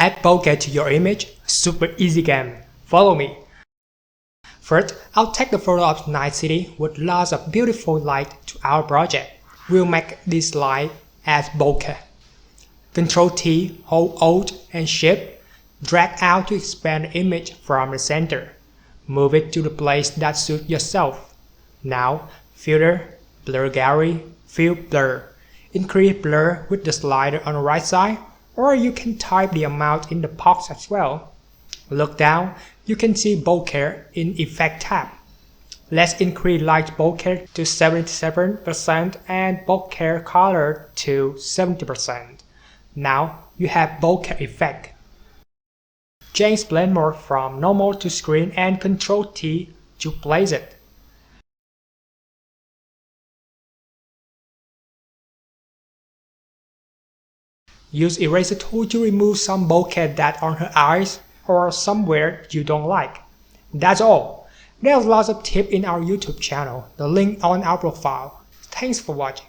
Add bokeh to your image. Super easy game. Follow me. First, I'll take the photo of night city with lots of beautiful light to our project. We'll make this light as bokeh. Ctrl T, hold Alt and Shift, drag out to expand the image from the center. Move it to the place that suits yourself. Now, Filter, Blur Gallery, Fill Blur. Increase blur with the slider on the right side, or you can type the amount in the box as well. Look down, you can see Bokeh in Effect tab. Let's increase light bokeh to 77% and bokeh color to 70%. Now you have bokeh effect. Change blend mode from normal to screen and Ctrl T to place it. Use eraser tool to remove some bokeh that on her eyes or somewhere you don't like. That's all. There's lots of tips in our YouTube channel, the link on our profile. Thanks for watching.